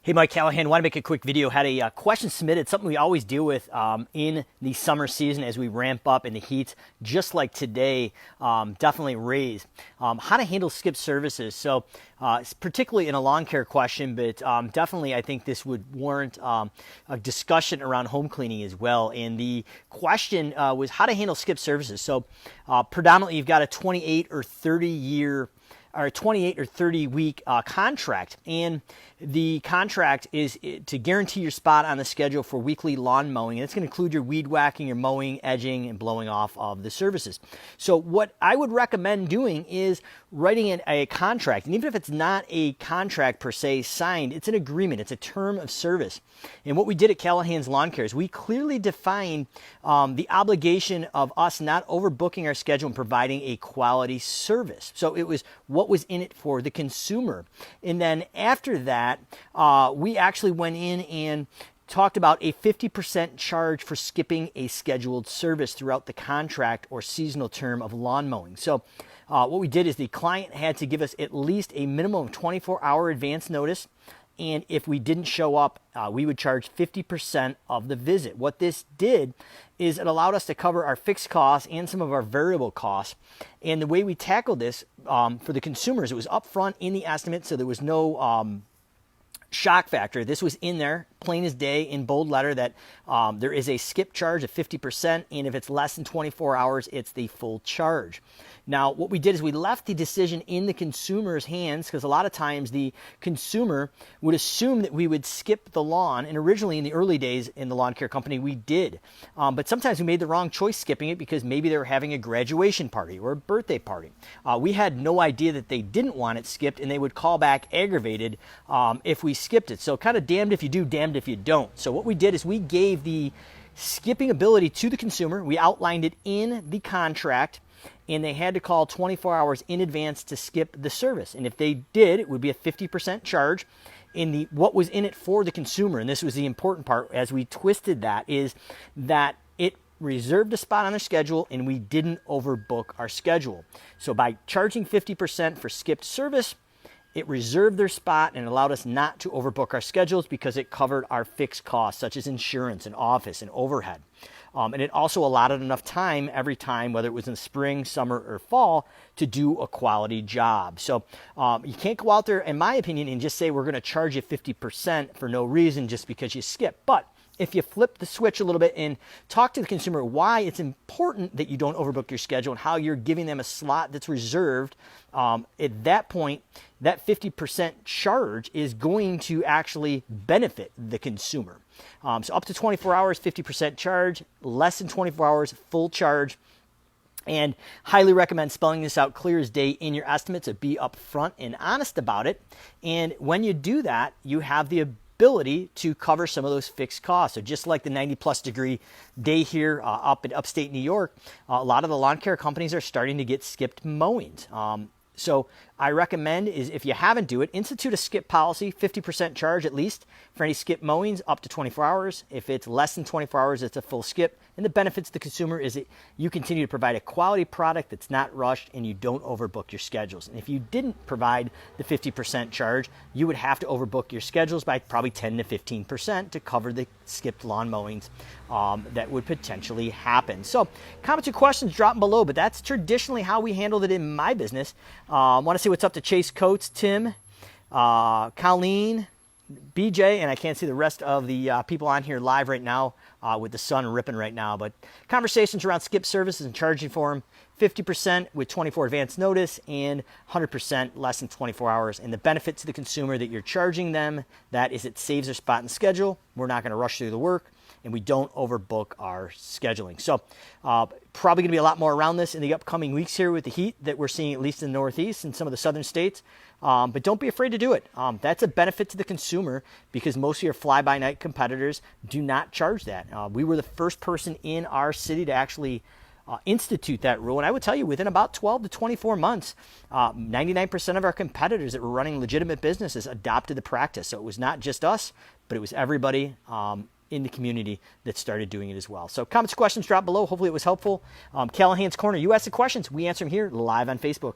Hey, Mike Callahan, want to make a quick video. Had a question submitted, something we always deal with in the summer season as we ramp up in the heat, just like today, definitely raised. How to handle skip services. So particularly in a lawn care question, but definitely I think this would warrant a discussion around home cleaning as well. And the question was how to handle skip services. So predominantly you've got a 28 or 30 year or 28 or 30 week contract, and the contract is to guarantee your spot on the schedule for weekly lawn mowing, and it's going to include your weed whacking, your mowing, edging, and blowing off of the services. So what I would recommend doing is writing in a contract, and even if it's not a contract per se signed, it's an agreement, it's a term of service. And what we did at Callahan's Lawn Care is we clearly defined the obligation of us not overbooking our schedule and providing a quality service. So it was what was in it for the consumer. And then after that, we actually went in and talked about a 50% charge for skipping a scheduled service throughout the contract or seasonal term of lawn mowing. So what we did is the client had to give us at least a minimum of 24-hour advance notice. And if we didn't show up, we would charge 50% of the visit. What this did is it allowed us to cover our fixed costs and some of our variable costs. And the way we tackled this for the consumers, it was upfront in the estimate, so there was no shock factor. This was in there, plain as day, in bold letter, that there is a skip charge of 50%, and if it's less than 24 hours, it's the full charge. Now, what we did is we left the decision in the consumer's hands, because a lot of times the consumer would assume that we would skip the lawn, and originally in the early days in the lawn care company, we did. But sometimes we made the wrong choice skipping it because maybe they were having a graduation party or a birthday party. We had no idea that they didn't want it skipped, and they would call back aggravated if we skipped it. So kind of damned if you do, damned if you don't. So what we did is we gave the skipping ability to the consumer. We outlined it in the contract, and they had to call 24 hours in advance to skip the service. And if they did, it would be a 50% charge. In what was in it for the consumer, and this was the important part as we twisted that, is that it reserved a spot on their schedule and we didn't overbook our schedule. So by charging 50% for skipped service, it reserved their spot and allowed us not to overbook our schedules because it covered our fixed costs such as insurance and office and overhead. And it also allotted enough time every time, whether it was in spring, summer, or fall, to do a quality job. So you can't go out there, in my opinion, and just say we're going to charge you 50% for no reason just because you skip. But if you flip the switch a little bit and talk to the consumer why it's important that you don't overbook your schedule and how you're giving them a slot that's reserved, at that point, that 50% charge is going to actually benefit the consumer. So up to 24 hours, 50% charge, less than 24 hours, full charge. And highly recommend spelling this out clear as day in your estimates, so be upfront and honest about it. And when you do that, you have the ability to cover some of those fixed costs. So just like the 90+ degree day here up in upstate New York, a lot of the lawn care companies are starting to get skipped mowings. So I recommend is if you haven't do it, institute a skip policy, 50% charge at least for any skip mowings up to 24 hours. If it's less than 24 hours, it's a full skip. And the benefits to the consumer is that you continue to provide a quality product that's not rushed and you don't overbook your schedules. And if you didn't provide the 50% charge, you would have to overbook your schedules by probably 10 to 15% to cover the skipped lawn mowings that would potentially happen. So comments or questions, drop them below, but that's traditionally how we handled it in my business. I want to say what's up to Chase Coates, Tim, Colleen, BJ, and I can't see the rest of the people on here live right now with the sun ripping right now. But conversations around skip services and charging for them, 50% with 24 advance notice and 100% less than 24 hours. And the benefit to the consumer that you're charging them, that is it saves their spot and schedule. We're not going to rush through the work, and we don't overbook our scheduling. So probably going to be a lot more around this in the upcoming weeks here with the heat that we're seeing, at least in the Northeast and some of the southern states. But don't be afraid to do it. That's a benefit to the consumer because most of your fly-by-night competitors do not charge that. We were the first person in our city to actually institute that rule. And I would tell you, within about 12 to 24 months, 99% of our competitors that were running legitimate businesses adopted the practice. So it was not just us, but it was everybody in the community that started doing it as well. So comments, questions, drop below. Hopefully it was helpful. Callahan's Corner, you ask the questions, we answer them here live on Facebook.